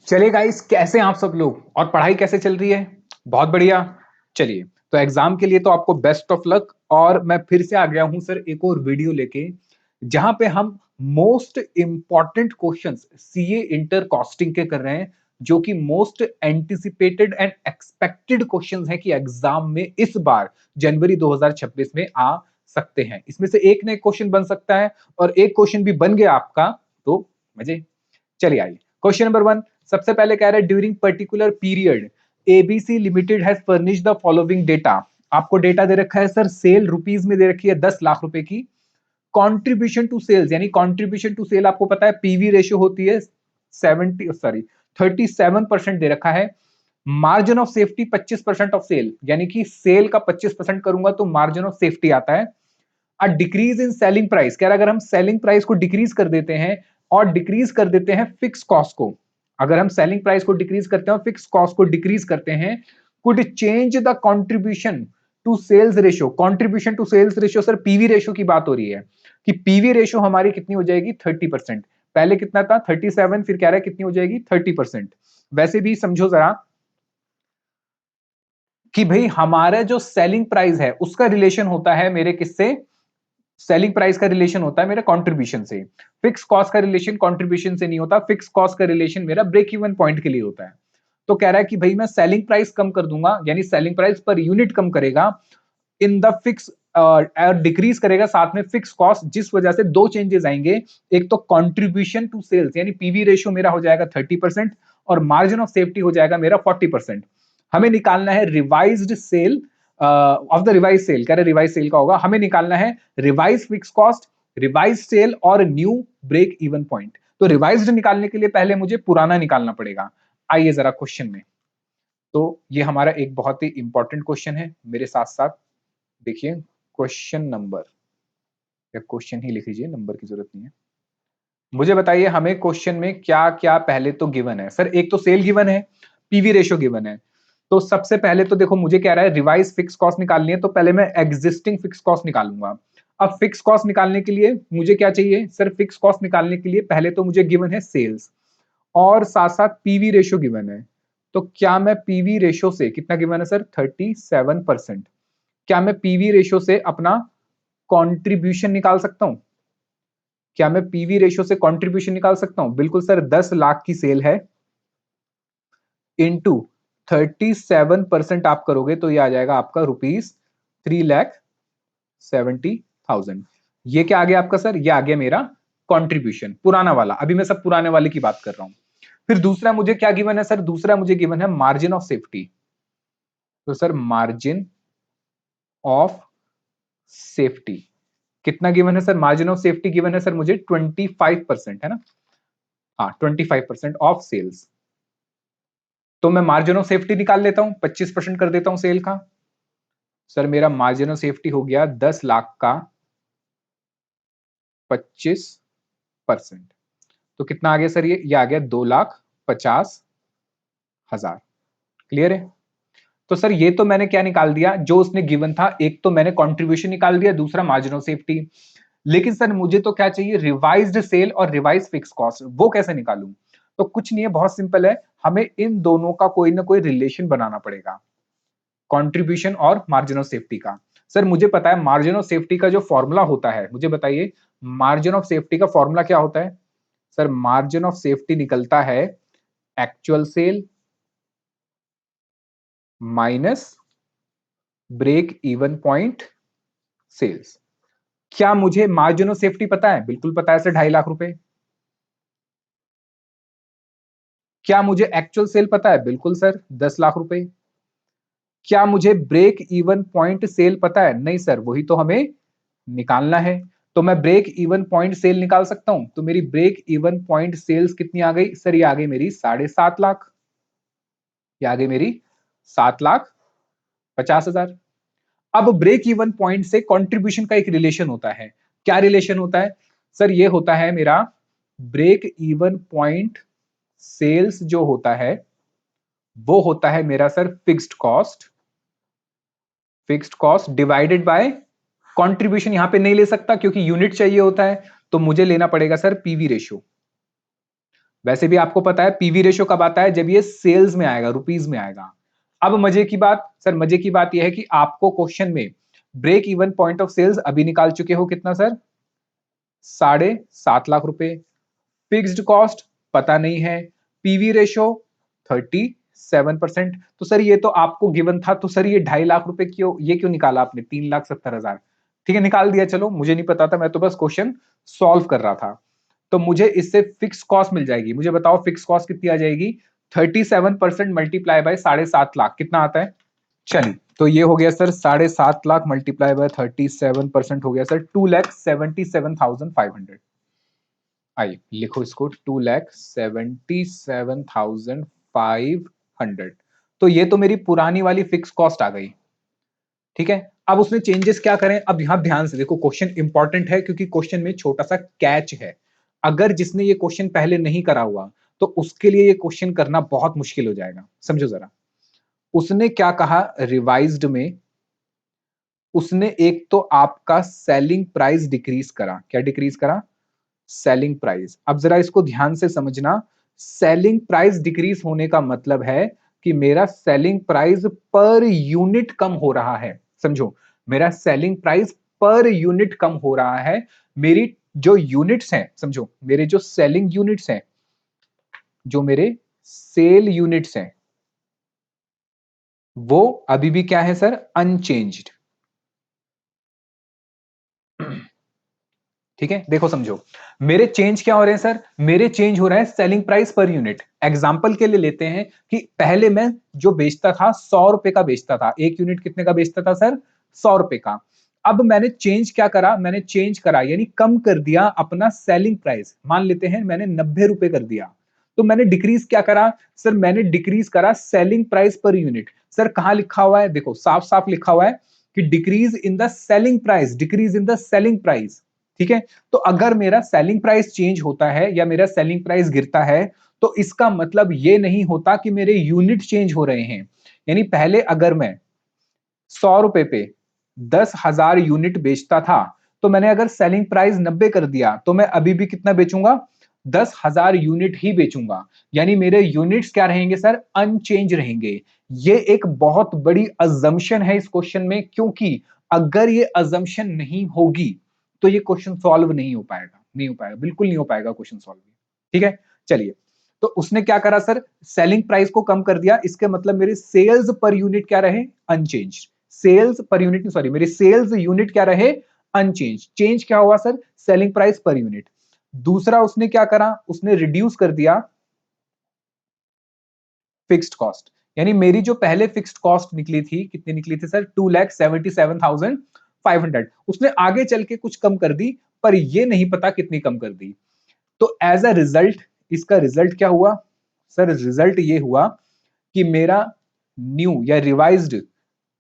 चलिए गाइस, कैसे हैं आप सब लोग और पढ़ाई कैसे चल रही है? बहुत बढ़िया। चलिए, तो एग्जाम के लिए तो आपको बेस्ट ऑफ लक। और मैं फिर से आ गया हूं सर एक और वीडियो लेके, जहां पे हम most important questions CA inter costing के कर रहे हैं, जो कि most anticipated and expected questions हैं कि एग्जाम में इस बार जनवरी 2026 में आ सकते हैं। इसमें से एक ना एक क्वेश्चन बन सकता है, और एक क्वेश्चन भी बन गया आपका तो मजे। चलिए आइए, क्वेश्चन नंबर 1। सबसे पहले कह रहा है during particular period ABC limited has furnish the following data. आपको डेटा दे रखा है सर, सेल रुपीज में दे रखी है 10 लाख रुपए की। कंट्रीब्यूशन टू सेल्स, यानी कंट्रीब्यूशन टू सेल आपको पता है पीवी रेशियो होती है 37% दे रखा है। Margin of safety 25% of sale, यानी कि सेल का 25% करूंगा तो मार्जिन ऑफ सेफ्टी आता है। A decrease in selling price, कह रहा है अगर हम सेलिंग प्राइस को डिक्रीज कर देते हैं और डिक्रीज कर देते हैं फिक्स कॉस्ट को, अगर हम सेलिंग प्राइस को डिक्रीज करते हैं और फिक्स कॉस्ट को डिक्रीज करते हैं, could change the contribution to sales ratio. Contribution to sales ratio sir PV ratio की बात हो रही है कि पीवी रेशियो हमारी कितनी हो जाएगी 30%। पहले कितना था 37, फिर कह रहा है कितनी हो जाएगी 30%। वैसे भी समझो जरा कि भाई हमारा जो सेलिंग प्राइस है उसका रिलेशन होता है मेरे किससे, सेलिंग प्राइस का रिलेशन होता है मेरा कंट्रीब्यूशन से। फिक्स कॉस्ट का रिलेशन कंट्रीब्यूशन से नहीं होता, फिक्स कॉस्ट का रिलेशन मेरा ब्रेक इवन पॉइंट के लिए होता है। तो कह रहा है कि भाई मैं सेलिंग प्राइस कम कर दूंगा, यानी सेलिंग प्राइस पर यूनिट कम करेगा इन द फिक्स, डिक्रीज करेगा साथ में फिक्स कॉस्ट, जिस वजह से दो चेंजेस आएंगे। एक तो कंट्रीब्यूशन टू सेल्स यानी पीवी रेशियो मेरा हो जाएगा 30% और मार्जिन ऑफ सेफ्टी हो जाएगा मेरा 40%। हमें निकालना है revised sale of the revise sale, कह रहे रिवाइज सेल का होगा। हमें निकालना है revise fix cost, revise sale और न्यू ब्रेक इवन पॉइंट। तो रिवाइज्ड निकालने के लिए पहले मुझे पुराना निकालना पड़ेगा। आइए जरा क्वेश्चन में, तो ये हमारा एक बहुत ही इंपॉर्टेंट क्वेश्चन है, मेरे साथ साथ देखिए। क्वेश्चन नंबर, या क्वेश्चन ही लिख लीजिए, नंबर की जरूरत नहीं है। मुझे बताइए हमें क्वेश्चन में क्या क्या पहले तो गिवन है। सर एक तो सेल गिवन है, पीवी रेशियो गिवन है। तो सबसे पहले तो देखो मुझे कह रहा है रिवाइज फिक्स कॉस्ट निकालनी है, तो पहले मैं एग्जिस्टिंग फिक्स कॉस्ट निकालूंगा। अब फिक्स कॉस्ट निकालने के लिए मुझे क्या चाहिए सर, फिक्स कॉस्ट निकालने के लिए पहले तो मुझे गिवन है सेल्स और साथ साथ पीवी रेशियो गिवन है। तो क्या मैं पीवी रेशियो से, कितना गिवन है सर 37%, क्या मैं पीवी रेशियो से अपना कंट्रीब्यूशन निकाल सकता हूं? क्या मैं पीवी रेशियो से कंट्रीब्यूशन निकाल सकता हूं? बिल्कुल सर, 10 लाख की सेल है, इनटू 37% आप करोगे तो ये आ जाएगा आपका रुपीज 3,70,000। ये क्या आ गया आपका सर, ये आ गया मेरा कंट्रीब्यूशन पुराना वाला। अभी मैं सब पुराने वाले की बात कर रहा हूं। फिर दूसरा मुझे क्या गिवन है सर, दूसरा मुझे गिवन है मार्जिन ऑफ सेफ्टी। तो सर मार्जिन ऑफ सेफ्टी कितना गिवन है sir, margin of safety given है सर मुझे 25%, है ना? हाँ 25% ऑफ सेल्स। तो मैं मार्जिन ऑफ सेफ्टी निकाल लेता हूं, 25% कर देता हूं सेल का। सर मेरा मार्जिन ऑफ सेफ्टी हो गया 10 लाख का 25%। तो कितना आ गया सर, ये आ गया 2,50,000। क्लियर है? तो सर ये तो मैंने क्या निकाल दिया जो उसने गिवन था, एक तो मैंने कंट्रीब्यूशन निकाल दिया, दूसरा मार्जिन ऑफ सेफ्टी। लेकिन सर मुझे तो क्या चाहिए, रिवाइज्ड सेल और रिवाइज फिक्स कॉस्ट, वो कैसे निकालूं? तो कुछ नहीं है, बहुत सिंपल है, हमें इन दोनों का कोई ना कोई रिलेशन बनाना पड़ेगा, कंट्रीब्यूशन और मार्जिन ऑफ सेफ्टी का। सर मुझे पता है मार्जिन ऑफ सेफ्टी का जो फॉर्मूला होता है, मुझे बताइए मार्जिन ऑफ सेफ्टी का फॉर्मूला क्या होता है? सर मार्जिन ऑफ सेफ्टी निकलता है actual sale minus break even point sales. क्या मुझे मार्जिन ऑफ सेफ्टी पता है? बिल्कुल पता है सर, 2.5 लाख रुपए। क्या मुझे एक्चुअल सेल पता है? बिल्कुल सर, 10 लाख रुपए। क्या मुझे ब्रेक इवन पॉइंट सेल पता है? नहीं सर, वही तो हमें निकालना है। तो मैं ब्रेक इवन पॉइंट सेल निकाल सकता हूं। तो मेरी ब्रेक इवन पॉइंट सेल्स कितनी आ गई सर, ये आ गई मेरी 7.5 लाख। ये आ गई मेरी 7,50,000। अब ब्रेक इवन पॉइंट से कंट्रीब्यूशन का एक रिलेशन होता है। क्या रिलेशन होता है सर? ये होता है मेरा ब्रेक इवन पॉइंट सेल्स जो होता है वो होता है मेरा sir fixed cost, fixed cost divided by contribution. यहां पे नहीं ले सकता क्योंकि यूनिट चाहिए होता है, तो मुझे लेना पड़ेगा सर पीवी रेशियो। वैसे भी आपको पता है पीवी रेशियो कब आता है, जब ये सेल्स में आएगा, रुपीज में आएगा। अब मजे की बात सर, मजे की बात यह है कि आपको क्वेश्चन में break even point of sales अभी निकाल चुके हो, कितना सर, 7.5 लाख रुपए। फिक्स्ड कॉस्ट पता नहीं है, पीवी रेशियो 37%। तो सर ये तो आपको गिवन था, तो सर ये 2.5 लाख रुपए क्यों, ये क्यों निकाला आपने, 3,70,000? ठीक है, निकाल दिया, चलो मुझे नहीं पता था, मैं तो बस क्वेश्चन सॉल्व कर रहा था। तो मुझे इससे फिक्स कॉस्ट मिल जाएगी। मुझे बताओ फिक्स कॉस्ट कितनी आ जाएगी, 37% मल्टीप्लाई बाय 7.5 लाख कितना आता है। चलिए, तो ये हो गया सर 7.5 लाख मल्टीप्लाई बाय 37% हो गया सर 2,77,500। आइए लिखो इसको, 2,77,500। तो ये तो मेरी पुरानी वाली फिक्स कॉस्ट आ गई। ठीक है, अब उसमें चेंजेस क्या करें, अब यहां ध्यान से देखो, क्वेश्चन इंपॉर्टेंट है क्योंकि क्वेश्चन में छोटा सा कैच है। अगर जिसने ये क्वेश्चन पहले नहीं करा हुआ तो उसके लिए ये क्वेश्चन करना बहुत मुश्किल हो जाएगा। समझो जरा, उसने क्या कहा रिवाइज्ड में, उसने एक तो आपका सेलिंग प्राइस डिक्रीज करा। क्या डिक्रीज करा, सेलिंग प्राइस। अब जरा इसको ध्यान से समझना, सेलिंग प्राइस डिक्रीज होने का मतलब है कि मेरा सेलिंग प्राइस पर यूनिट कम हो रहा है। समझो, मेरा सेलिंग प्राइस पर यूनिट कम हो रहा है। मेरी जो यूनिट्स हैं, समझो मेरे जो सेलिंग यूनिट्स हैं, जो मेरे सेल यूनिट्स हैं, वो अभी भी क्या है सर, अनचेंज्ड। ठीक है, देखो समझो, मेरे चेंज क्या हो रहे हैं सर, मेरे चेंज हो रहा है selling price per unit. Example के लिए लेते हैं कि पहले मैं जो बेचता था 100 रुपए का बेचता था, एक यूनिट कितने का बेचता था सर, 100 रुपए का। अब मैंने चेंज क्या करा, मैंने चेंज करा यानी कम कर दिया अपना सेलिंग प्राइस। मान लेते हैं मैंने 90 रुपए कर दिया, तो मैंने डिक्रीज क्या करा सर, मैंने डिक्रीज करा selling price per unit. Sir कहां लिखा हुआ है, देखो साफ साफ लिखा हुआ है कि decrease in the selling price, decrease in the selling price. ठीक है, तो अगर मेरा सेलिंग प्राइस चेंज होता है या मेरा सेलिंग प्राइस गिरता है, तो इसका मतलब ये नहीं होता कि मेरे यूनिट चेंज हो रहे हैं। यानी पहले अगर मैं 100 रुपए पे 10,000 यूनिट बेचता था, तो मैंने अगर सेलिंग प्राइस 90 कर दिया, तो मैं अभी भी कितना बेचूंगा, 10,000 यूनिट ही बेचूंगा। यानी मेरे यूनिट्स क्या रहेंगे सर, अनचेंज रहेंगे। ये एक बहुत बड़ी अजम्पशन है इस क्वेश्चन में, क्योंकि अगर ये अजम्पशन नहीं होगी तो ये क्वेश्चन सॉल्व नहीं हो पाएगा, नहीं हो पाएगा, बिल्कुल नहीं हो पाएगा क्वेश्चन सॉल्व। ठीक है, चलिए, तो उसने क्या करा सर, सेलिंग प्राइस को कम कर दिया, इसके मतलब मेरे सेल्स पर यूनिट क्या रहे, unchange. Sales per unit, sorry, मेरे सेल्स यूनिट क्या रहे, अनचेंज। चेंज क्या हुआ sir, selling price per unit. दूसरा उसने क्या करा, उसने रिड्यूस कर दिया फिक्स्ड कॉस्ट। यानी मेरी जो पहले फिक्स्ड कॉस्ट निकली थी, कितनी निकली थी सर, 2,77,500, उसने आगे चल के कुछ कम कर दी, पर ये नहीं पता कितनी कम कर दी। तो एज अ रिजल्ट, इसका रिजल्ट क्या हुआ सर, रिजल्ट ये हुआ कि मेरा न्यू या रिवाइज्ड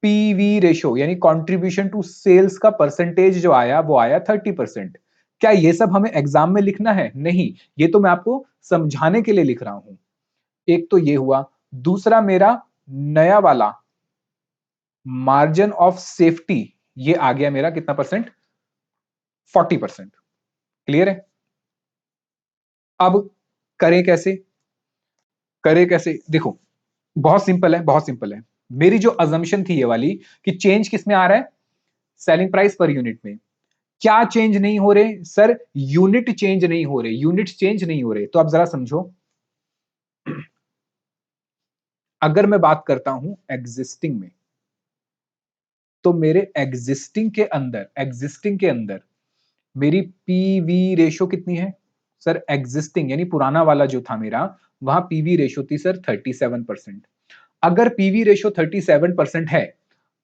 पीवी रेशो यानी कंट्रीब्यूशन टू सेल्स का परसेंटेज जो आया, वो आया 30%। क्या ये सब हमें एग्जाम में लिखना है, नहीं, ये तो मैं आपको समझाने के लिए लिख रहा हूं। एक तो ये हुआ, दूसरा मेरा नया वाला मार्जिन ऑफ सेफ्टी, ये आ गया मेरा कितना परसेंट, 40%। क्लियर है। अब करें कैसे, करें कैसे, देखो बहुत सिंपल है, बहुत सिंपल है। मेरी जो अजम्पशन थी ये वाली कि चेंज किस में आ रहा है, सेलिंग प्राइस पर यूनिट में। क्या चेंज नहीं हो रहे सर, यूनिट चेंज नहीं हो रहे, यूनिट चेंज नहीं हो रहे। तो अब जरा समझो, अगर मैं बात करता हूं एग्जिस्टिंग में, तो मेरे एग्जिस्टिंग के अंदर मेरी पीवी रेशो कितनी है सर, एग्जिस्टिंग यानी पुराना वाला जो था मेरा, वहां पीवी रेशो थी सर 37%। अगर पीवी रेशो 37% है,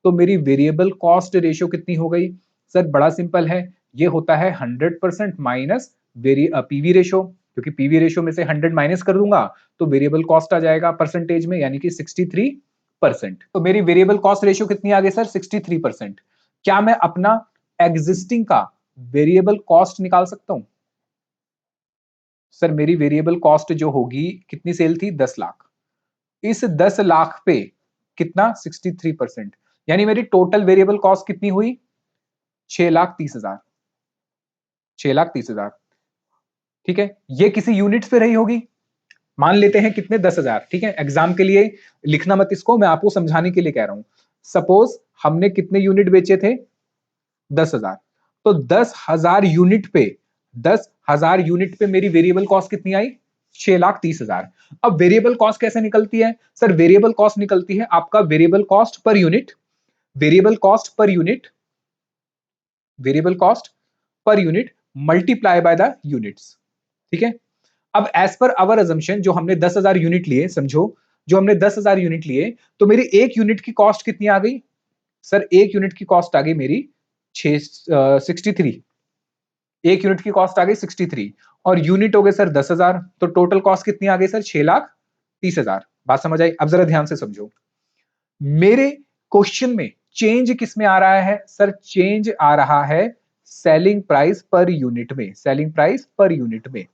तो मेरी वेरिएबल कॉस्ट रेशो कितनी हो गई सर, बड़ा सिंपल है, ये होता है 100% माइनस पीवी रेशो। क्योंकि पीवी रेशो में से 100 माइनस कर दूंगा तो वेरिएबल कॉस्ट आ जाएगा परसेंटेज में, यानी कि 63%। तो मेरी वेरिएबल कॉस्ट रेशो कितनी आ गई सर, 63%। क्या मैं अपना एग्जिस्टिंग का वेरिएबल कॉस्ट निकाल सकता हूं सर, मेरी वेरिएबल कॉस्ट जो होगी, कितनी सेल थी, 10 लाख, इस 10 लाख पे कितना, 63%, यानी मेरी टोटल वेरिएबल कॉस्ट कितनी हुई, 6,30,000, 6,30,000। ठीक है, ये किसी यूनिट्स पे रही होगी, मान लेते हैं कितने, 10,000, ठीक है, एग्जाम के लिए लिखना मत इसको, मैं आपको समझाने के लिए कह रहा हूं। सपोज हमने कितने यूनिट बेचे थे, 10,000, तो 10,000 यूनिट पे, 10,000 यूनिट पे मेरी वेरिएबल कॉस्ट कितनी आई, 6,30,000। अब वेरिएबल कॉस्ट कैसे निकलती है सर, वेरिएबल कॉस्ट निकलती है आपका variable cost per unit, variable cost per unit, variable cost per unit multiply by the units, ठीक है। अब एज पर आवर अजम्पशन जो हमने 10,000 यूनिट लिए, समझो जो हमने 10,000 यूनिट लिए, तो मेरी एक यूनिट की कॉस्ट कितनी आ गई सर, एक यूनिट की कॉस्ट आ गई मेरी 63, एक यूनिट की कॉस्ट आ गई 63, और यूनिट हो गए सर 10,000, तो टोटल कॉस्ट कितनी आ गई सर, 6,30,000। बात समझ आई? अब जरा ध्यान से समझो, मेरे क्वेश्चन में चेंज किस में आ रहा है सर, चेंज आ रहा है सेलिंग प्राइस पर यूनिट में, सेलिंग प्राइस पर यूनिट में।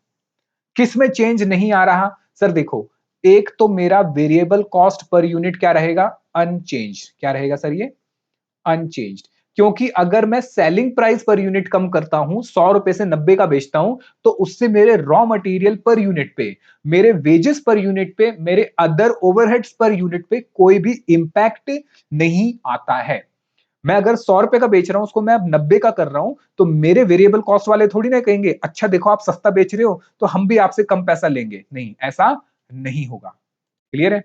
किस में चेंज नहीं आ रहा सर, देखो एक तो मेरा वेरिएबल कॉस्ट पर यूनिट क्या रहेगा, अनचेंज, क्या रहेगा सर ये, अनचेंज्ड। क्योंकि अगर मैं सेलिंग प्राइस पर यूनिट कम करता हूं, 100 रुपए से 90 का बेचता हूं, तो उससे मेरे रॉ मटेरियल पर यूनिट पे, मेरे वेजेस पर यूनिट पे, मेरे अदर ओवरहेड्स पर यूनिट पे कोई भी इंपैक्ट नहीं आता है। मैं अगर 100 रुपए का बेच रहा हूं, उसको मैं अब 90 का कर रहा हूं, तो मेरे वेरिएबल कॉस्ट वाले थोड़ी ना कहेंगे अच्छा देखो आप सस्ता बेच रहे हो तो हम भी आपसे कम पैसा लेंगे, नहीं, ऐसा नहीं होगा। क्लियर है?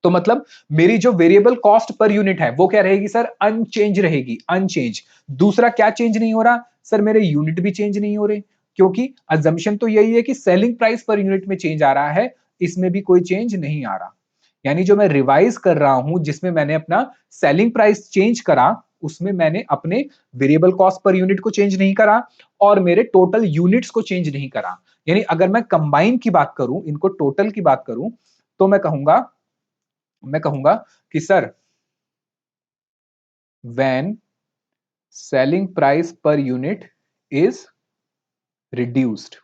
तो मतलब मेरी जो वेरिएबल कॉस्ट पर यूनिट है वो क्या रहेगी सर, अनचेंज रहेगी, अनचेंज। दूसरा क्या चेंज नहीं हो रहा सर, मेरे यूनिट भी चेंज नहीं हो रहे, क्योंकि अजम्पशन तो यही है कि सेलिंग प्राइस पर यूनिट में चेंज आ रहा है, इसमें भी कोई चेंज नहीं आ रहा। यानी जो मैं रिवाइज कर रहा हूं, जिसमें मैंने अपना सेलिंग प्राइस चेंज करा, उसमें मैंने अपने वेरिएबल कॉस्ट पर यूनिट को चेंज नहीं करा और मेरे टोटल यूनिट्स को चेंज नहीं करा। यानी अगर मैं कंबाइन की बात करूं, इनको टोटल की बात करूं, तो मैं कहूंगा कि sir when selling price per unit is reduced,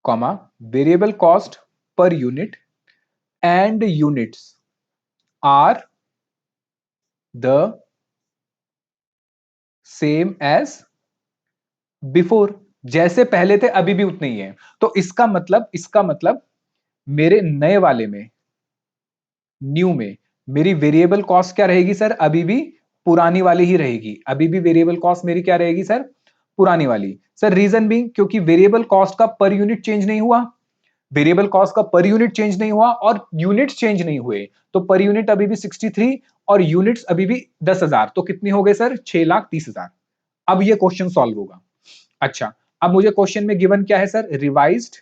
comma variable cost per unit and units are the same as before, जैसे पहले थे अभी भी उतने ही है। तो इसका मतलब मेरे नए वाले में, न्यू में, मेरी वेरिएबल कॉस्ट क्या रहेगी सर, अभी भी पुरानी वाली ही रहेगी, अभी भी वेरिएबल कॉस्ट मेरी क्या रहेगी सर, पुरानी वाली। सर रीजन भी क्योंकि वेरिएबल कॉस्ट का पर यूनिट चेंज नहीं हुआ, वेरिएबल कॉस्ट का पर यूनिट चेंज नहीं हुआ और यूनिट्स चेंज नहीं हुए, तो पर यूनिट अभी भी 63 और यूनिट्स अभी भी 10,000, तो कितनी हो गए सर, 6,30,000। अब ये क्वेश्चन सॉल्व होगा। अच्छा, अब मुझे क्वेश्चन में गिवन क्या है सर, रिवाइज्ड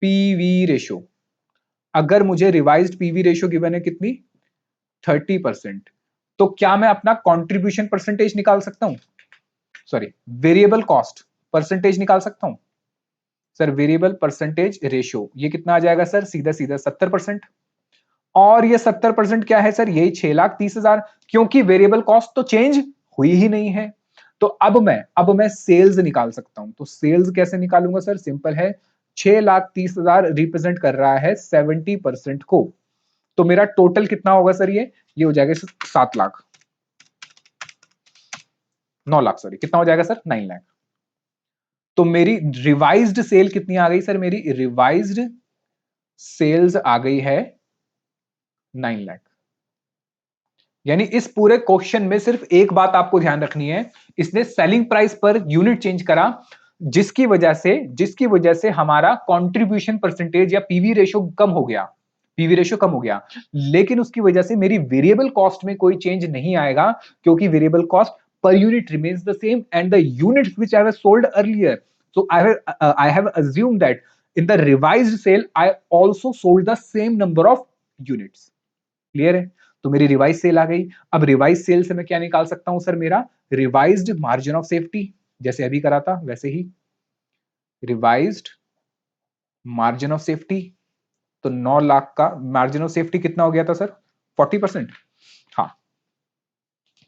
पीवी रेशो। अगर मुझे रिवाइज्ड पीवी रेशो गिवन है कितनी, 30%, तो क्या मैं अपना कंट्रीब्यूशन परसेंटेज निकाल सकता हूं, सॉरी वेरिएबल कॉस्ट परसेंटेज निकाल सकता हूं सर, वेरिएबल परसेंटेज रेशियो ये कितना आ जाएगा सर, सीधा सीधा 70%। और ये 70% क्या है सर, यही 6,30,000, क्योंकि वेरिएबल कॉस्ट तो चेंज हुई ही नहीं है। तो अब मैं सेल्स निकाल सकता हूं, तो सेल्स कैसे निकालूंगा सर, सिंपल है, 6,30,000 रिप्रेजेंट कर रहा है 70% को, तो मेरा टोटल कितना होगा सर, ये हो जाएगा 7 लाख, 9 लाख, सॉरी कितना हो जाएगा सर, 9 लाख। तो मेरी रिवाइज्ड सेल कितनी आ गई सर, मेरी रिवाइज्ड सेल्स आ गई है 9 लाख। यानी इस पूरे क्वेश्चन में सिर्फ एक बात आपको ध्यान रखनी है, इसने selling price per unit change करा, जिसकी वजह से हमारा कंट्रीब्यूशन परसेंटेज या पीवी रेशो कम हो गया, पीवी रेशो कम हो गया, लेकिन उसकी वजह से मेरी वेरिएबल कॉस्ट में कोई चेंज नहीं आएगा, क्योंकि variable cost per unit remains the same and the units which I have sold earlier, so I have assumed that in the revised sale I also sold the same number of units। Clear है? तो मेरी revise cell आ गई। अब revise cell से मैं क्या निकाल सकता हूं सर, मेरा रिवाइज्ड मार्जिन ऑफ सेफ्टी, जैसे अभी करा था वैसे ही रिवाइज्ड मार्जिन ऑफ सेफ्टी। तो 9 लाख का मार्जिन ऑफ सेफ्टी कितना हो गया था सर, 40%। हाँ,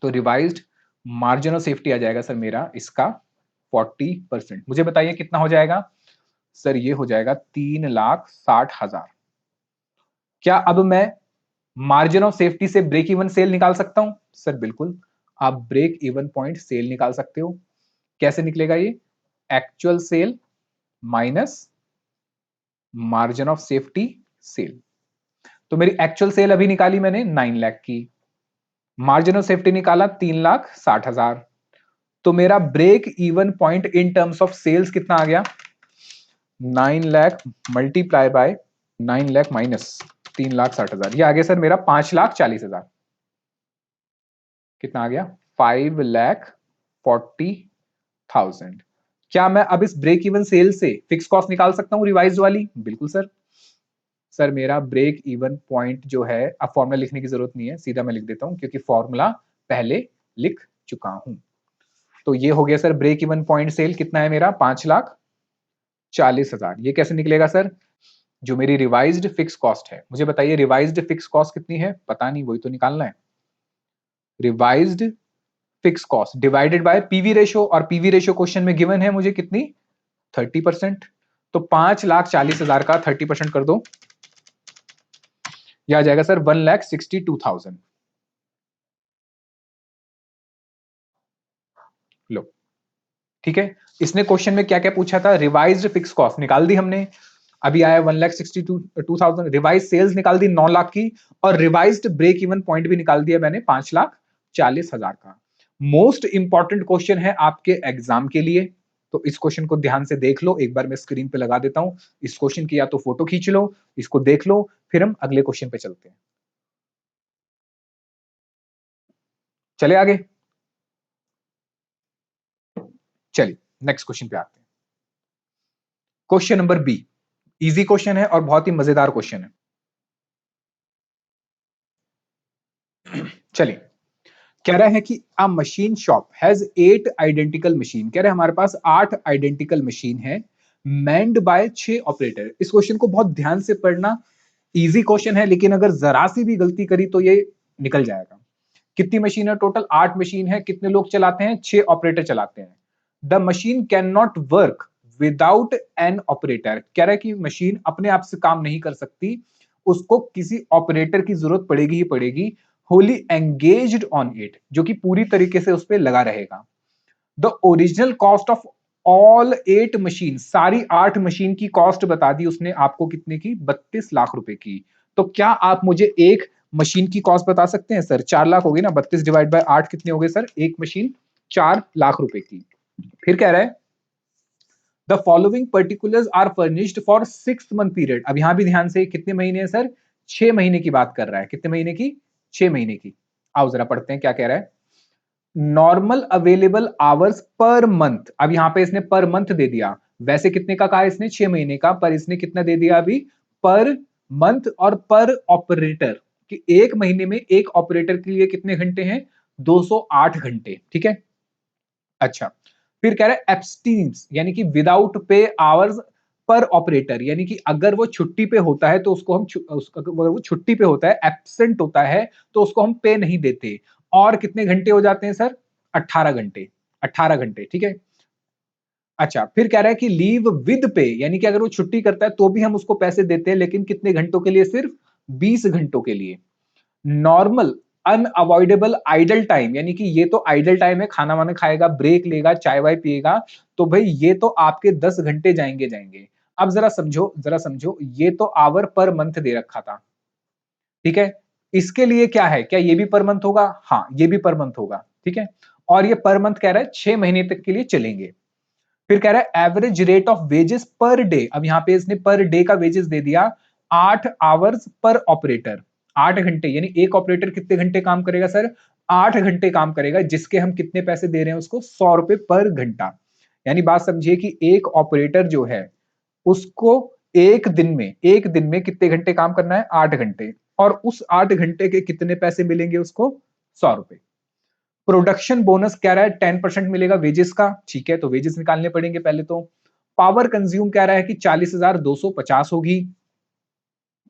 तो रिवाइज्ड मार्जिन ऑफ सेफ्टी आ जाएगा सर मेरा इसका 40%। मुझे बताइए कितना हो जाएगा सर, ये हो जाएगा 3,60,000। क्या अब मैं मार्जिन ऑफ सेफ्टी से ब्रेक इवन सेल निकाल सकता हूं सर, बिल्कुल आप ब्रेक इवन पॉइंट सेल निकाल सकते हो। कैसे निकलेगा ये, actual sale minus margin of safety sale. तो मेरी एक्चुअल सेल अभी निकाली मैंने 9 लाख की, मार्जिन ऑफ सेफ्टी निकाला 3,60,000। तो मेरा break even point in terms of sales कितना आ गया? 9 lakh multiply by 9 lakh minus 3,60,000, ये आ गया सर मेरा 5,40,000। कितना आ गया? 5,40,000। क्या मैं अब इस ब्रेक इवन सेल से फिक्स कॉस्ट निकाल सकता हूं रिवाइज वाली? बिल्कुल सर। सर मेरा ब्रेक इवन पॉइंट जो है, अब फॉर्मूला लिखने की जरूरत नहीं है, सीधा मैं लिख देता हूं क्योंकि फॉर्मूला पहले लिख चुका हूं। तो ये हो गया sir break even point sale कितना है मेरा? 5,40,000। ये कैसे निकलेगा सर? जो मेरी रिवाइज्ड फिक्स कॉस्ट है, मुझे बताइए रिवाइज्ड फिक्स कॉस्ट कितनी है? पता नहीं, वही तो निकालना है। Revised fix cost divided by PV ratio, और पीवी रेशो क्वेश्चन में गिवन है मुझे कितनी? 30%। तो 5,40,000 का 30% कर दो, यह आ जाएगा सर 1,62,000। लो, ठीक है। इसने क्वेश्चन में क्या क्या पूछा था? रिवाइज्ड फिक्स कॉस्ट निकाल दी हमने, अभी आया 1,62,000। रिवाइज सेल्स निकाल दी 9 लाख की, और रिवाइज्ड ब्रेक इवन पॉइंट भी निकाल दिया मैंने 5,40,000 का। मोस्ट इंपॉर्टेंट क्वेश्चन है आपके एग्जाम के लिए, तो इस क्वेश्चन को ध्यान से देख लो। एक बार मैं स्क्रीन पे लगा देता हूं इस क्वेश्चन की, या तो फोटो खींच लो, इसको देख लो, फिर हम अगले क्वेश्चन पे चलते हैं। चले आगे, चलिए नेक्स्ट क्वेश्चन पे आते हैं। Question number B, easy question है और बहुत ही मजेदार क्वेश्चन है। चलिए, कह रहा है कि अ machine shop has 8 identical machine. कह रहे हैं हमारे पास 8 आइडेंटिकल मशीन है, मैन्ड बाय 6 ऑपरेटर। इस क्वेश्चन को बहुत ध्यान से पढ़ना, इजी क्वेश्चन है, लेकिन अगर जरा सी भी गलती करी तो ये निकल जाएगा। कितनी मशीन है? टोटल 8 मशीन है। कितने लोग चलाते हैं? 6 ऑपरेटर चलाते हैं। The machine can not work without an operator. कह रहा है कि मशीन अपने आप से काम नहीं कर सकती, उसको किसी ऑपरेटर की जरूरत पड़ेगी ही पड़ेगी। होली एंगेज्ड ऑन इट, जो कि पूरी तरीके से उस पर लगा रहेगा। The original cost of all 8 machine, सारी 8 मशीन की कॉस्ट बता दी उसने आपको कितने की? 32 लाख रुपए की। तो क्या आप मुझे एक मशीन की कॉस्ट बता सकते हैं? सर 4 लाख हो गई ना, 32 डिवाइड बाय 8 कितने हो गए सर? एक मशीन 4 लाख रुपए की। फिर कह रहा है the following particulars are furnished for 6 month period. अब यहां भी ध्यान से, कितने महीने हैं सर? 6 महीने की बात कर रहा है। कितने महीने की? 6 महीने की। आओ जरा पढ़ते हैं क्या कह रहा है। Normal available hours per month, अब यहां पे इसने पर मंथ दे दिया, वैसे कितने का कहा इसने? 6 महीने का, पर इसने कितना दे दिया अभी? पर मंथ और पर ऑपरेटर, कि एक महीने में एक ऑपरेटर के लिए कितने घंटे हैं? 208 घंटे। ठीक है, अच्छा। फिर कह रहा है एब्सटीन्स, यानी कि without pay hours per operator, यानी कि अगर वो छुट्टी पे होता है तो उसको हम अगर वो छुट्टी पे होता है, एब्सेंट होता है, तो उसको हम पे नहीं देते। और कितने घंटे हो जाते हैं सर? 18 घंटे। 18 घंटे, ठीक है। अच्छा, फिर कह रहा है कि लीव विद पे, यानी कि अगर वो छुट्टी करता है तो भी हम उसको पैसे देते हैं, लेकिन कितने घंटों के लिए? सिर्फ 20 घंटों के लिए। नॉर्मल अनअवॉइडेबल आइडल टाइम, यानी कि ये तो आइडल टाइम है, खाना वाना खाएगा, ब्रेक लेगा, चाय वाय पिएगा, तो भाई ये तो आपके 10 घंटे जाएंगे जाएंगे। अब जरा समझो, जरा समझो, ये तो आवर पर मंथ दे रखा था, ठीक है। इसके लिए क्या है? क्या ये भी पर मंथ होगा? हाँ, ये भी पर मंथ होगा, ठीक है। और ये पर मंथ कह रहा है 6 महीने तक के लिए चलेंगे। फिर कह रहा है average rate of wages per day, अब यहां पे इसने पर डे का वेजेस दे दिया 8 आवर्स पर ऑपरेटर। 8 घंटे, यानी एक ऑपरेटर कितने घंटे काम करेगा सर? 8 घंटे काम करेगा, जिसके हम कितने पैसे दे रहे हैं उसको? 100 रुपए पर घंटा। यानी बात समझिए कि एक ऑपरेटर जो है उसको एक दिन में कितने घंटे काम करना है? 8 घंटे। और उस 8 घंटे के कितने पैसे मिलेंगे उसको? 100 रुपए। प्रोडक्शन बोनस कह रहा है 10% मिलेगा वेजेस का, ठीक है, तो वेजेस निकालने पड़ेंगे पहले तो। पावर कंज्यूम कह रहा है कि 40,250 होगी,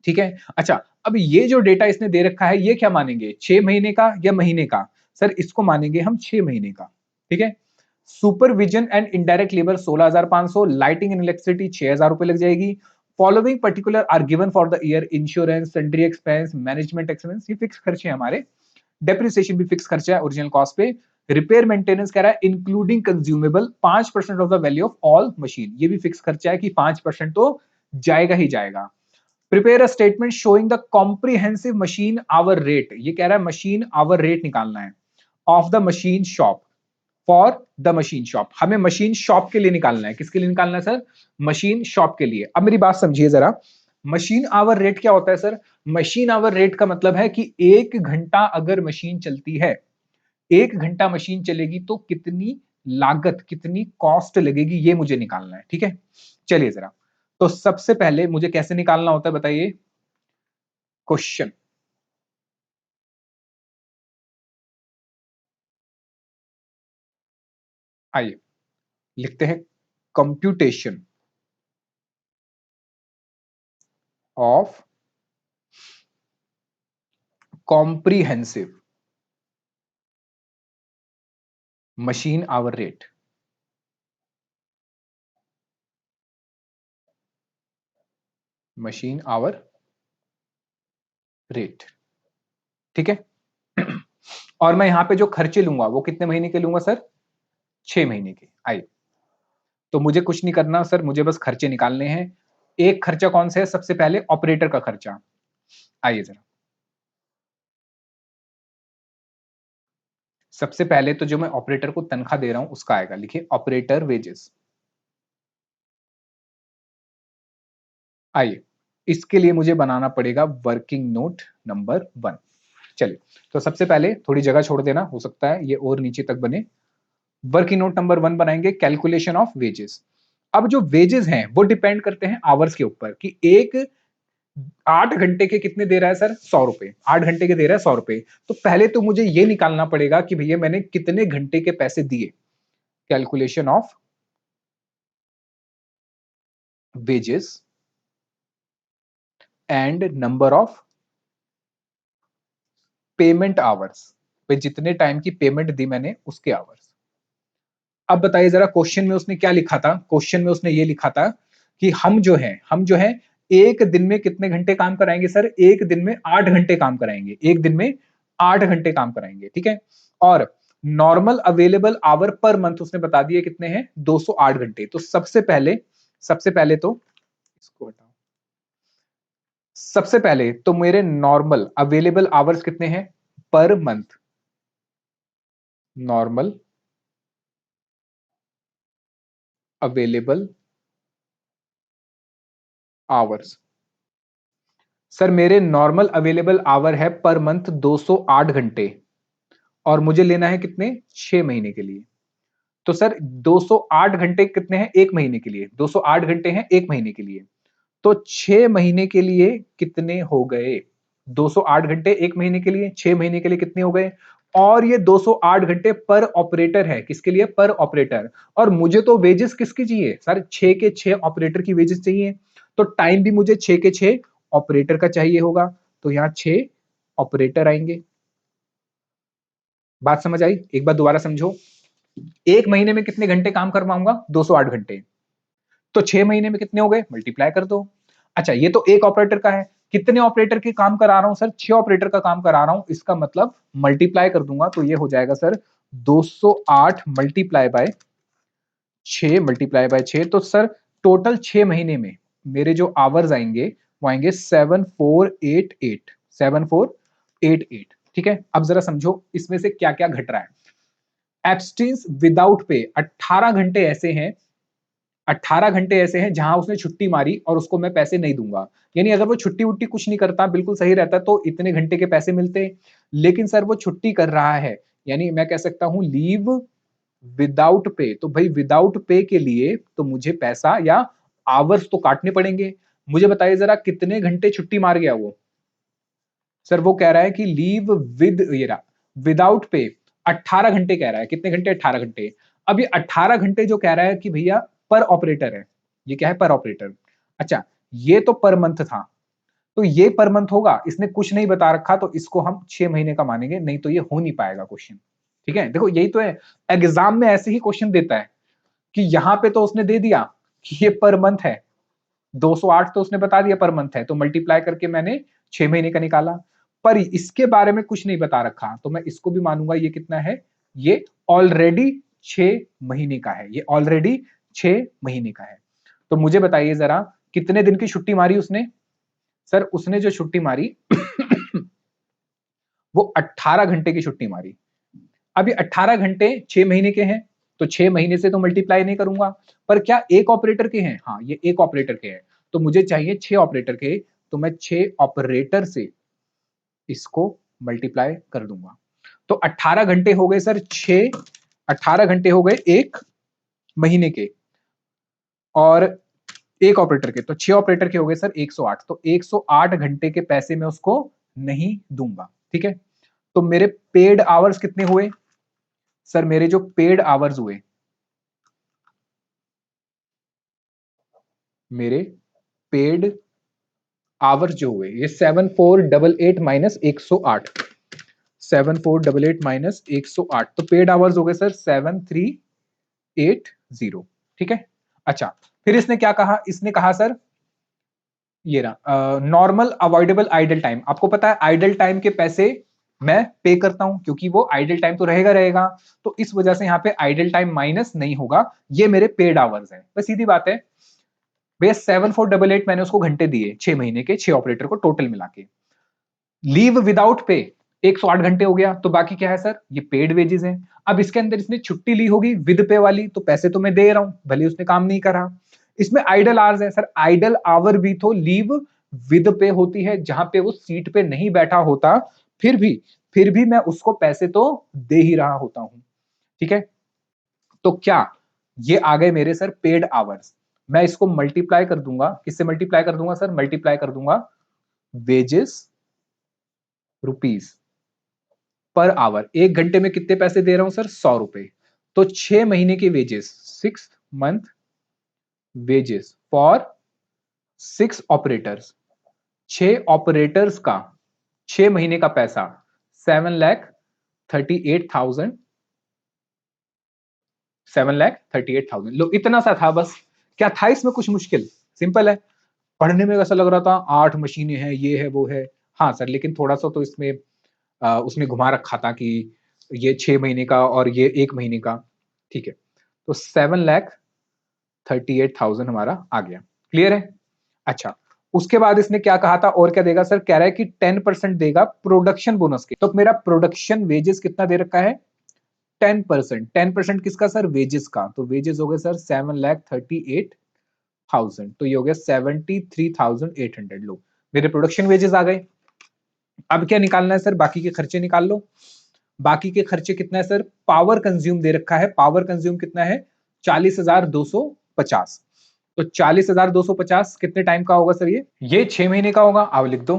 ठीक है। अच्छा, अब ये जो डेटा इसने दे रखा है, ये क्या मानेंगे? 6 महीने का या महीने का? सर इसको मानेंगे हम 6 महीने का, ठीक है। Supervision and indirect labour 16,500, lighting and electricity 6,000 रुपए लग जाएगी। Following particular are given for the year, insurance, sundry expense, management expense, ये फिक्स खर्चे हमारे। डेप्रिसिएशन भी फिक्स खर्चा है ओरिजिनल कॉस्ट पे। रिपेयर मेंटेनेंस कह रहा है including consumable 5% of the value of all machine, ये भी फिक्स खर्चा है कि 5% तो जाएगा ही जाएगा। Prepare a statement showing the comprehensive machine hour rate, ये कह रहा है मशीन आवर रेट निकालना है of the machine shop for the machine shop, हमें मशीन शॉप के लिए निकालना है। किसके लिए निकालना है सर? मशीन शॉप के लिए। अब मेरी बात समझिए जरा, मशीन आवर रेट क्या होता है सर? मशीन आवर रेट का मतलब है कि 1 घंटा अगर मशीन चलती है, 1 घंटा मशीन चलेगी तो कितनी लागत, कितनी कॉस्ट लगेगी, ये मुझे निकालना है। ठीक है, चलिए जरा, तो सबसे पहले मुझे कैसे निकालना होता है बताइए? क्वेश्चन, आइए लिखते हैं, computation of comprehensive machine hour rate. Machine hour rate, ठीक है। और मैं यहां पे जो खर्चे लूंगा वो कितने महीने के लूंगा सर? 6 महीने के। आइए, तो मुझे कुछ नहीं करना सर, मुझे बस खर्चे निकालने हैं। एक खर्चा कौन सा है? सबसे पहले ऑपरेटर का खर्चा। आइए जरा, सबसे पहले तो जो मैं ऑपरेटर को तनख्वाह दे रहा हूं उसका आएगा, लिखिए ऑपरेटर वेजेस। आइए, इसके लिए मुझे बनाना पड़ेगा वर्किंग नोट नंबर 1। चलिए, तो सबसे पहले थोड़ी जगह छोड़ देना, हो सकता है ये और नीचे तक बने। वर्किंग नोट नंबर 1 बनाएंगे, कैलकुलेशन ऑफ वेजेस। अब जो वेजेस हैं वो डिपेंड करते हैं आवर्स के ऊपर, कि एक 8 घंटे के कितने दे रहा है सर? 100 रुपए। 8 घंटे के दे रहा है 100 रुपए। तो पहले तो मुझे ये निकालना पड़ेगा कि भैया मैंने कितने घंटे के पैसे दिए। Calculation of wages and number of payment hours, पे जितने टाइम की पेमेंट दी मैंने उसके आवर्स। अब बताइए जरा, क्वेश्चन में उसने क्या लिखा था? क्वेश्चन में उसने ये लिखा था कि हम जो है एक दिन में कितने घंटे काम कराएंगे सर? एक दिन में 8 घंटे काम कराएंगे, एक दिन में 8 घंटे काम कराएंगे, ठीक है। और normal available hour per month उसने बता दिए कितने हैं? 208 घंटे। तो सबसे पहले तो इसको हटाओ, सबसे पहले तो मेरे नॉर्मल अवेलेबल आवर्स कितने हैं per month? Normal available hours, sir मेरे नॉर्मल अवेलेबल आवर है पर मंथ 208 घंटे, और मुझे लेना है कितने? 6 महीने के लिए। तो सर 208 घंटे कितने हैं? एक महीने के लिए। 208 घंटे हैं एक महीने के लिए। तो 6 महीने के लिए कितने हो गए? 208 घंटे एक महीने के लिए, 6 महीने के लिए कितने हो गए? और ये 208 घंटे पर ऑपरेटर है, किसके लिए? पर ऑपरेटर। और मुझे तो वेजेस किसकी चाहिए सर? 6 के 6 ऑपरेटर की वेजेस चाहिए। तो टाइम भी मुझे 6 के 6 ऑपरेटर का चाहिए होगा। तो यहां 6 ऑपरेटर आएंगे। बात समझ आई? एक बार दोबारा समझो, एक महीने में कितने घंटे काम करवाऊंगा? 208 घंटे। तो 6 महीने में कितने हो गए? मल्टीप्लाई कर दो। अच्छा, ये तो एक ऑपरेटर का है। कितने ऑपरेटर के काम करा रहा हूं सर? 6 ऑपरेटर का काम करा रहा हूं, इसका मतलब मल्टीप्लाई कर दूंगा तो ये हो जाएगा sir 208 multiply by 6, multiply by 6। तो सर टोटल 6 महीने में मेरे जो आवर्स आएंगे वो आएंगे 7488, 7488। ठीक है, अब जरा समझो इसमें से क्या क्या घट रहा है। एब्सटेंस विदाउट पे 18 घंटे ऐसे हैं, 18 घंटे ऐसे हैं जहां उसने छुट्टी मारी और उसको मैं पैसे नहीं दूंगा। यानी अगर वो छुट्टी वुट्टी कुछ नहीं करता, बिल्कुल सही रहता, तो इतने घंटे के पैसे मिलते। लेकिन सर वो छुट्टी कर रहा है, यानी मैं कह सकता हूं लीव विदाउट पे। तो भाई विदाउट पे के लिए तो मुझे पैसा या आवर्स तो काटने पड़ेंगे। मुझे बताइए जरा कितने घंटे छुट्टी मार गया वो? सर वो कह रहा है कि लीव विद, ये रहा, विदाउट पे 18 घंटे कह रहा है। कितने घंटे? 18 घंटे। अब ये 18 घंटे जो कह रहा है कि भैया पर ऑपरेटर है, ये क्या है? पर ऑपरेटर। अच्छा, ये तो पर मंथ था, तो ये पर मंथ होगा, इसने कुछ नहीं बता रखा, तो इसको हम 6 महीने का मानेंगे, नहीं तो ये हो नहीं पाएगा क्वेश्चन। ठीक है, देखो यही तो है, एग्जाम में ऐसे ही क्वेश्चन देता है कि यहां पे तो उसने दे दिया कि ये पर मंथ है, 208 तो उसने बता दिया पर मंथ है, तो मल्टीप्लाई करके मैंने 6 महीने का निकाला। पर इसके बारे में कुछ नहीं बता रखा, तो मैं इसको भी मानूंगा ये कितना है? ये ऑलरेडी 6 महीने का है, ये ऑलरेडी 6 महीने का है। तो मुझे बताइए जरा कितने दिन की छुट्टी मारी उसने? सर उसने जो छुट्टी मारी वो 18 घंटे की छुट्टी मारी। अब ये 18 घंटे 6 महीने के हैं, तो 6 महीने से तो मल्टीप्लाई नहीं करूंगा, पर क्या एक ऑपरेटर के हैं? हाँ, ये एक ऑपरेटर के हैं, तो मुझे चाहिए 6 ऑपरेटर के, तो मैं 6 ऑपरेटर से इसको मल्टीप्लाई कर दूंगा। तो 18 घंटे हो गए सर 6, 18 घंटे हो गए एक महीने के, और एक ऑपरेटर के, तो 6 ऑपरेटर के हो गए सर 108। तो 108 घंटे के पैसे मैं उसको नहीं दूंगा, ठीक है। तो मेरे पेड आवर्स कितने हुए? सर मेरे जो पेड आवर्स हुए, मेरे पेड आवर्स जो हुए, ये 7488 माइनस 108, 7488 माइनस 108, तो पेड आवर्स हो गए सर 7380, ठीक है। अच्छा, फिर इसने क्या कहा? इसने कहा सर ये रहा नॉर्मल अवॉइडेबल आइडल टाइम। आपको पता है आइडल टाइम के पैसे मैं पे करता हूं, क्योंकि वो आइडल टाइम तो रहेगा रहेगा, तो इस वजह से यहां पे आइडल टाइम माइनस नहीं होगा, ये मेरे पेड आवर्स हैं। बस सीधी बात है भैया, 7488 मैंने उसको घंटे दिए 6 महीने के, 6 ऑपरेटर को टोटल मिला के। लीव विदाउट पे 108 घंटे हो गया, तो बाकी क्या है सर? ये पेड वेजेस हैं। अब इसके अंदर इसने छुट्टी ली होगी विद पे वाली, तो पैसे तो मैं दे रहा हूं, भले उसने काम नहीं करा। इसमें आइडल आवर्स है सर, आइडल आवर भी तो लीव विद पे होती है, जहां पे वो सीट पे नहीं बैठा होता, फिर भी मैं उसको पैसे तो दे ही रहा होता हूं, ठीक है। तो क्या ये आ गए मेरे सर पेड आवर्स? मैं इसको मल्टीप्लाई कर दूंगा, किससे मल्टीप्लाई कर दूंगा सर? मल्टीप्लाई कर दूंगा वेजेस रुपीस पर आवर। एक घंटे में कितने पैसे दे रहा हूं सर? 100 रुपए। तो 6 महीने के wages, 6 month wages for 6 operators, 6 operators का 6 महीने का पैसा 7,38,000, 7,38,000। लो इतना सा था बस। क्या था इसमें कुछ मुश्किल? सिंपल है। पढ़ने में ऐसा लग रहा था 8 मशीनें हैं, ये है वो है। हाँ सर, लेकिन थोड़ा सा तो इसमें उसने घुमा रखा था कि ये 6 महीने का और ये 1 महीने का, ठीक है। तो 7,38,000 हमारा आ गया। क्लियर है? अच्छा, उसके बाद इसने क्या कहा था और क्या देगा सर? कह रहा है कि 10% देगा प्रोडक्शन बोनस के। तो मेरा प्रोडक्शन वेजेस कितना दे रखा है? 10%। 10% किसका सर? वेजेस का। तो वेजेस हो गए सर 7,38,000, तो ये हो गया 73,800। लो मेरे प्रोडक्शन वेजेस आ गए। अब क्या निकालना है सर? बाकी के खर्चे निकाल लो। बाकी के खर्चे कितना है सर? पावर कंज्यूम दे रखा है, पावर कंज्यूम कितना है? 40,250। तो 40,250 कितने टाइम का होगा सर? ये 6 महीने का होगा। आप लिख दो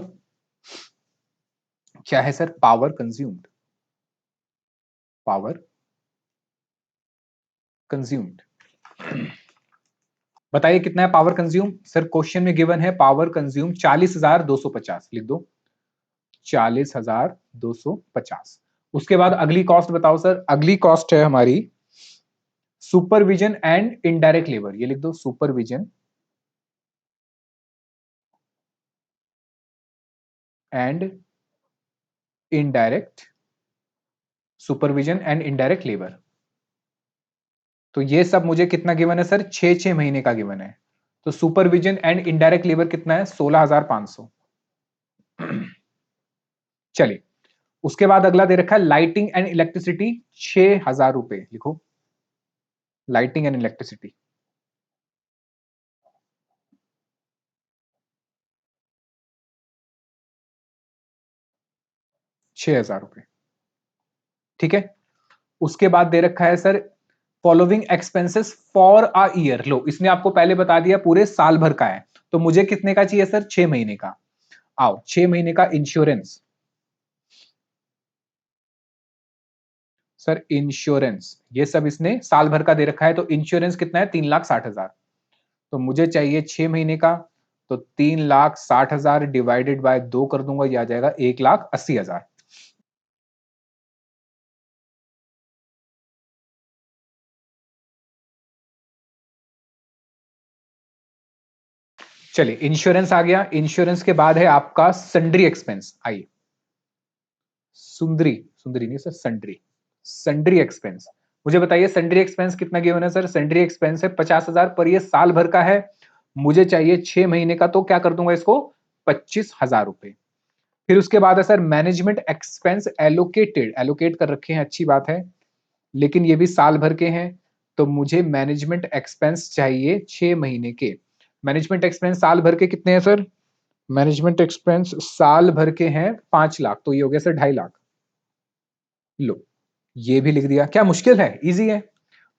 क्या है sir? Power consumed, power consumed. बताइए कितना है पावर कंज्यूम? सर क्वेश्चन में गिवन है पावर कंज्यूम 40,250, लिख दो 40,250। उसके बाद अगली कॉस्ट बताओ सर। अगली कॉस्ट है हमारी सुपरविजन एंड इनडायरेक्ट लेबर, ये लिख दो supervision and indirect, supervision and indirect labour. तो ये सब मुझे कितना गिवन है सर? 6 महीने का गिवन है। तो सुपरविजन एंड इनडायरेक्ट लेबर कितना है? 16,500। चलिए, उसके बाद अगला दे रखा है लाइटिंग एंड इलेक्ट्रिसिटी 6,000 रुपए, लिखो लाइटिंग एंड इलेक्ट्रिसिटी 6,000 रुपए, ठीक है। उसके बाद दे रखा है sir following expenses for a year. लो इसने आपको पहले बता दिया पूरे साल भर का है, तो मुझे कितने का चाहिए सर? 6 महीने का। आओ 6 महीने का इंश्योरेंस। सर इंश्योरेंस ये सब इसने साल भर का दे रखा है, तो इंश्योरेंस कितना है? 3,60,000। तो मुझे चाहिए 6 महीने का, तो 3,60,000 डिवाइडेड बाय 2 कर दूंगा, यह आ जाएगा 1,80,000। चलिए इंश्योरेंस आ गया। इंश्योरेंस के बाद है आपका सन्ड्री एक्सपेंस। आइए, सुंदरी, सुंदरी नहीं सर, सन्ड्री, सन्ड्री एक्सपेंस, मुझे बताइए सन्ड्री एक्सपेंस कितना गिवन है सर? सन्ड्री एक्सपेंस है 50,000 पर, ये साल भर का है, मुझे चाहिए 6 महीने का, तो क्या कर दूंगा इसको 25,000 रुपए। फिर उसके बाद है sir management expense allocated, allocate कर रखे हैं, अच्छी बात है, लेकिन ये भी साल भर के हैं, तो मुझे मैनेजमेंट एक्सपेंस चाहिए 6 महीने के। मैनेजमेंट एक्सपेंस साल भर के कितने हैं सर? मैनेजमेंट एक्सपेंस साल भर के हैं 5 लाख, तो ये हो गया सर 2.5 लाख। लो, ये भी लिख दिया, क्या मुश्किल है, इजी है।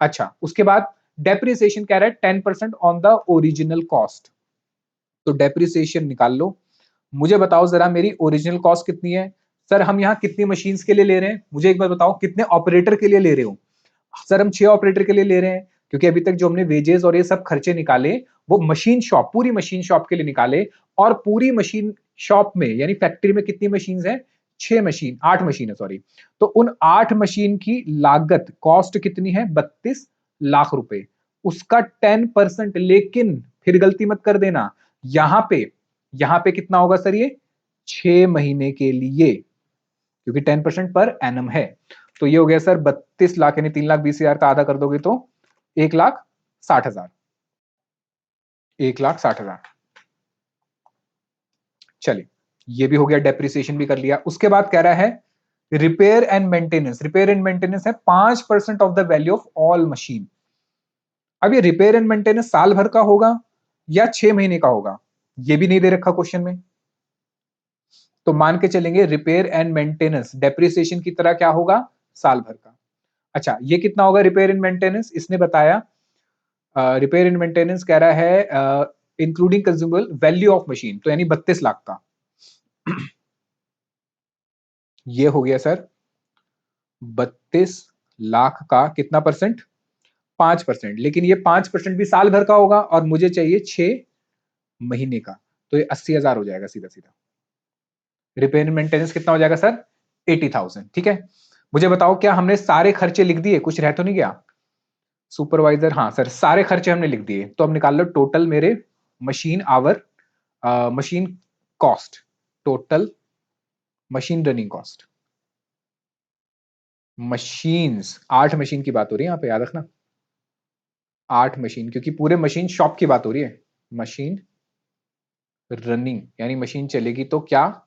अच्छा, उसके बाद डेप्रिसिएशन कह रहा है 10% ऑन द ओरिजिनल कॉस्ट, तो डेप्रिसिएशन निकाल लो। मुझे बताओ जरा मेरी ओरिजिनल कॉस्ट कितनी है? सर हम यहाँ कितनी मशीन्स के लिए ले रहे हैं, मुझे एक बार बताओ, कितने ऑपरेटर के लिए ले रहे हो? सर हम 6 ऑपरेटर के लिए ले रहे हैं, क्योंकि अभी तक जो हमने वेजेस और ये सब खर्चे निकाले वो मशीन शॉप, पूरी मशीन शॉप के लिए निकाले, और पूरी मशीन शॉप में यानी फैक्ट्री में कितनी मशीन है? 6 मशीन, 8 मशीन है सॉरी, तो उन 8 मशीन की लागत कॉस्ट कितनी है? 32 लाख रुपए, उसका 10%, लेकिन फिर गलती मत कर देना, यहां पे कितना होगा सर? ये 6 महीने के लिए, क्योंकि 10% पर एनम है, तो ये हो गया सर 32 लाख, यानी 3,20,000 का आधा कर दोगे तो 1,60,000, 1,60,000। चलिए, ये भी हो गया, डेप्रिसिएशन भी कर लिया। उसके बाद कह रहा है repair and maintenance, repair and maintenance है 5% of the value of all machine. अब ये रिपेयर एंड मेंटेनेंस साल भर का होगा या 6 महीने का होगा, ये भी नहीं दे रखा क्वेश्चन में, तो मान के चलेंगे रिपेयर एंड मेंटेनेंस डेप्रिसिएशन की तरह क्या होगा? साल भर का। अच्छा, ये कितना होगा रिपेयर एंड मेंटेनेंस? इसने बताया रिपेयर एंड मेंटेनेंस कह रहा है including consumable value of machine, तो यानी 32 लाख का। ये हो गया सर 32 लाख का कितना परसेंट? 5%, लेकिन ये 5% भी साल भर का होगा और मुझे चाहिए 6 महीने का, तो ये 80,000 हो जाएगा सीधा सीधा। रिपेयर एंड मेंटेनेंस कितना हो जाएगा सर? 80,000, ठीक है। मुझे बताओ क्या हमने सारे खर्चे लिख दिए, कुछ रह तो नहीं गया? सुपरवाइजर, हाँ सर सारे खर्चे हमने लिख दिए, तो अब निकाल लो टोटल मेरे machine our, machine cost, total machine running cost, machines 8 machine की बात हो रही है यहाँ पे, याद रखना 8 मशीन, क्योंकि पूरे मशीन शॉप की बात हो रही है। मशीन रनिंग यानी मशीन चलेगी तो क्या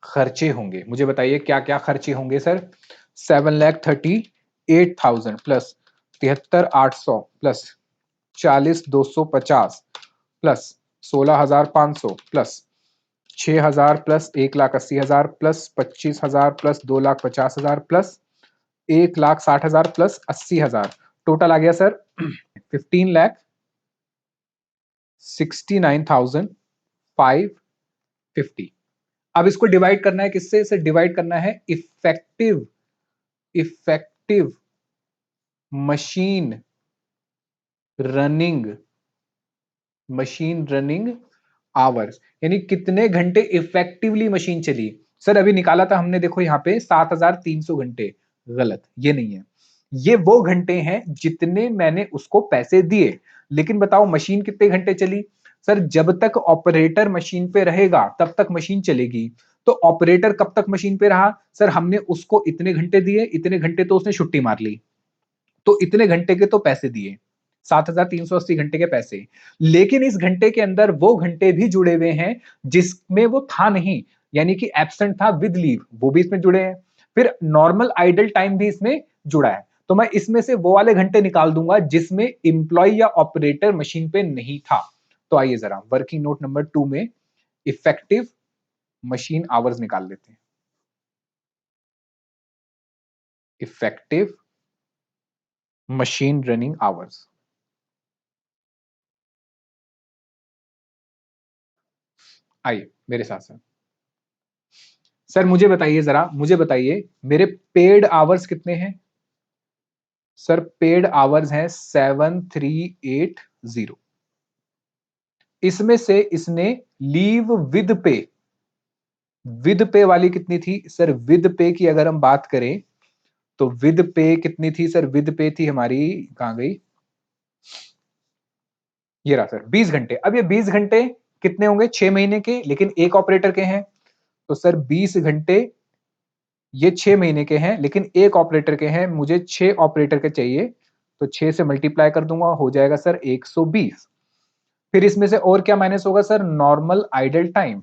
खर्चे होंगे, मुझे बताइए क्या क्या खर्चे होंगे sir? 7,38,000 plus 73,800 plus 40,250 plus 16,500 plus 6,000 plus 1,80,000 plus 25,000 plus 2,50,000 plus 1,60,000 plus 80,000, total आ गया सर 15,69,550। अब इसको डिवाइड करना है किससे? इसे डिवाइड करना है effective, effective machine running, machine running hours, यानी कितने घंटे इफेक्टिवली मशीन चली। सर अभी निकाला था हमने, देखो यहाँ पे 7,300 घंटे, गलत, ये नहीं है, ये वो घंटे हैं जितने मैंने उसको पैसे दिए, लेकिन बताओ मशीन कितने घंटे चली? सर जब तक ऑपरेटर मशीन पे रहेगा तब तक मशीन चलेगी, तो ऑपरेटर कब तक मशीन पे रहा? सर हमने उसको इतने घंटे दिए, इतने घंटे तो उसने छुट्टी मार ली, तो इतने घंटे के तो पैसे दिए, 7,380 घंटे के पैसे, लेकिन इस घंटे के अंदर वो घंटे भी जुड़े हुए हैं जिसमें वो था नहीं, यानी कि एब्सेंट था विद लीव, वो भी इसमें जुड़े हैं, फिर नॉर्मल आइडल टाइम भी इसमें जुड़ा है, तो मैं इसमें से वो वाले घंटे निकाल दूंगा जिसमें इंप्लॉय या ऑपरेटर मशीन पे नहीं था। तो आइए जरा वर्किंग नोट नंबर 2 में इफेक्टिव मशीन आवर्स निकाल लेते हैं। इफेक्टिव मशीन रनिंग आवर्स, आइए मेरे साथ साथ। सर मुझे बताइए जरा, मुझे बताइए मेरे पेड आवर्स कितने हैं? सर पेड आवर्स हैं 7,380, इसमें से इसने लीव विद पे वाली कितनी थी? सर विद पे की अगर हम बात करें तो विद पे कितनी थी सर? विद पे थी हमारी, कहां गई, ये रहा सर 20 घंटे। अब ये 20 घंटे कितने होंगे? 6 महीने के, लेकिन एक ऑपरेटर के हैं, तो सर 20 घंटे ये 6 महीने के हैं, लेकिन एक ऑपरेटर के हैं, मुझे 6 ऑपरेटर के चाहिए, तो 6 से मल्टीप्लाई कर दूंगा, हो जाएगा सर 120। फिर इसमें से और क्या माइनस होगा सर? Normal idle time.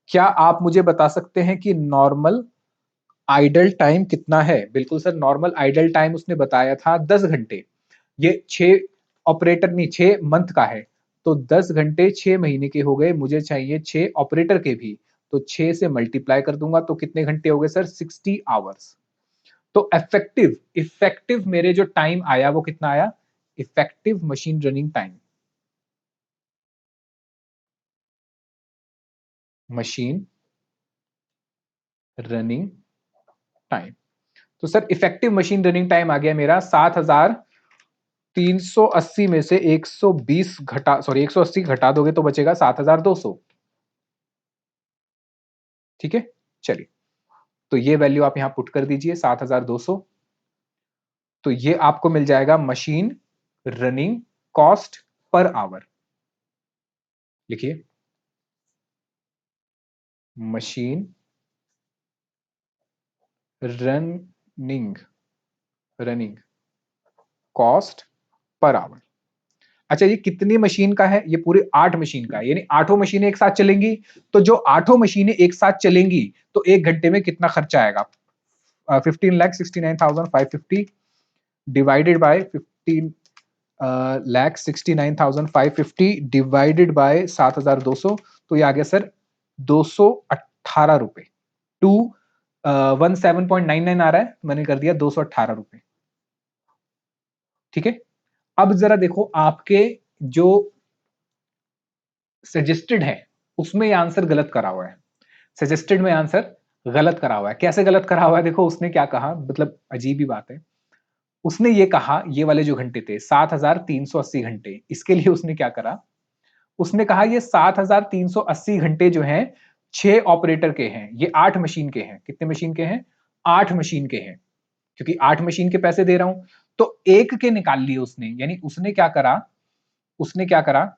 क्या आप मुझे बता सकते हैं कि नॉर्मल आइडल टाइम कितना है? बिल्कुल सर, नॉर्मल आइडल टाइम उसने बताया था 10 घंटे। ये 6 ऑपरेटर नहीं, 6 मंथ का है, तो 10 घंटे 6 महीने के हो गए, मुझे चाहिए 6 ऑपरेटर के भी, तो 6 से मल्टीप्लाई कर दूंगा, तो कितने घंटे हो गए सर? 60 आवर्स। तो इफेक्टिव इफेक्टिव मेरे जो टाइम आया वो कितना आया? Effective machine running time, machine running time. तो sir effective machine running time आ गया मेरा 7380 में से 120 घटा, सॉरी 180 घटा दोगे तो बचेगा 7200। ठीक है, चलिए, तो ये वैल्यू आप यहां पुट कर दीजिए 7200। तो ये आपको मिल जाएगा machine running cost per hour. लिखिए, machine running running cost per hour. अच्छा, ये कितनी मशीन का है? ये पूरे 8 मशीन का है, यानी 8 मशीनें एक साथ चलेंगी। तो जो 8 मशीनें एक साथ चलेंगी तो 1 घंटे में कितना खर्चा आएगा? 15,69,550 डिवाइडेड बाय 15,69,550 डिवाइडेड बाय 7,200, तो ये आ गया सर 218 रुपए। 217.99 आ रहा है, मैंने कर दिया 218 रुपए। ठीक है, अब जरा देखो आपके जो सजेस्टेड है उसमें ये आंसर गलत करा हुआ है। सजेस्टेड में आंसर गलत करा हुआ है। कैसे गलत करा हुआ है? देखो उसने क्या कहा, मतलब अजीब ही बात है। उसने ये कहा, ये वाले जो घंटे थे 7380 घंटे, इसके लिए उसने क्या करा, उसने कहा ये 7380 घंटे जो हैं 6 ऑपरेटर के हैं, ये 8 मशीन के हैं। कितने मशीन के हैं? 8 मशीन के हैं, क्योंकि 8 मशीन के पैसे दे रहा हूं, तो एक के निकाल लिए उसने। यानी उसने क्या करा, उसने क्या करा,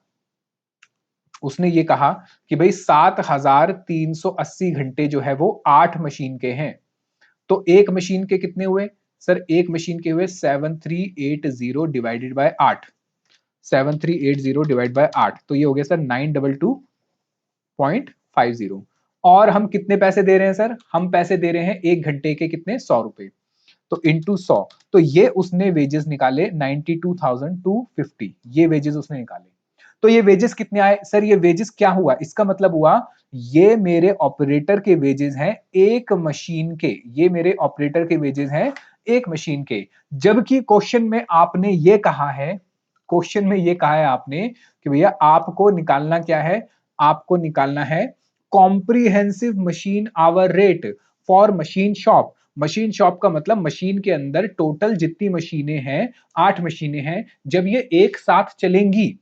उसने ये कहा कि भाई 7380 घंटे जो है वो 8 मशीन के हैं। तो एक मशीन के कितने हुए सर? एक मशीन के हुए 7380 डिवाइडेड बाय 8, 7380 डिवाइड बाय 8, तो ये हो गया सर 922.50। और हम कितने पैसे दे रहे हैं सर? हम पैसे दे रहे हैं एक घंटे के कितने? 100 रुपए। तो इंटू 100, तो ये उसने वेजेस निकाले 92,250, ये वेजेस उसने निकाले। तो ये वेजेस कितने आए सर? ये वेजेस क्या हुआ, इसका मतलब हुआ ये मेरे ऑपरेटर के वेजेस हैं एक मशीन के, ये मेरे ऑपरेटर के वेजेस हैं एक मशीन के। जबकि क्वेश्चन में आपने ये कहा है, क्वेश्चन में ये कहा है आपने कि भैया आपको निकालना क्या है? आपको निकालना है comprehensive machine hour rate for machine shop. Machine shop का मतलब मशीन के अंदर टोटल जितनी मशीनें हैं, 8 मशीनें हैं, जब ये एक साथ चलेंगी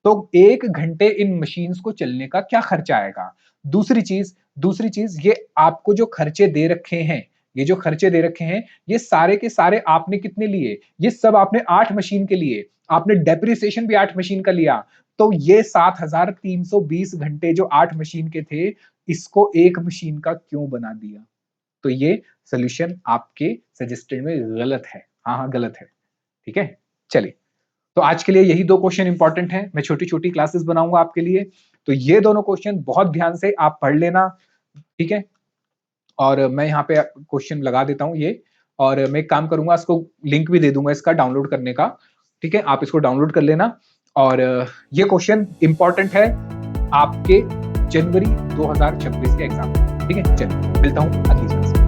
तो 1 घंटे इन मशीन्स को चलने का क्या खर्चा आएगा। दूसरी चीज ये आपको जो खर्चे दे रखे हैं, ये जो खर्चे दे रखे हैं, ये सारे के सारे आपने कितने लिए? ये सब आपने 8 मशीन के लिए, आपने डेप्रिसिएशन भी 8 मशीन का लिया। तो ये 7320 घंटे जो 8 मशीन के थे, इसको एक मशीन का क्यों बना दिया? तो ये सोल्यूशन आपके सजेस्टेड में गलत है। हाँ हाँ, गलत है। ठीक है, चलिए, तो आज के लिए यही 2 क्वेश्चन इंपॉर्टेंट हैं। मैं छोटी छोटी क्लासेस बनाऊंगा आपके लिए, तो ये दोनों क्वेश्चन बहुत ध्यान से आप पढ़ लेना। ठीक है, और मैं यहाँ पे क्वेश्चन लगा देता हूँ ये, और मैं एक काम करूंगा, इसको लिंक भी दे दूंगा इसका डाउनलोड करने का। ठीक है, आप इसको डाउनलोड कर लेना। और ये क्वेश्चन इंपॉर्टेंट है आपके जनवरी 2026 के एग्जाम में। ठीक है, चलिए मिलता हूँ अगली क्लास में।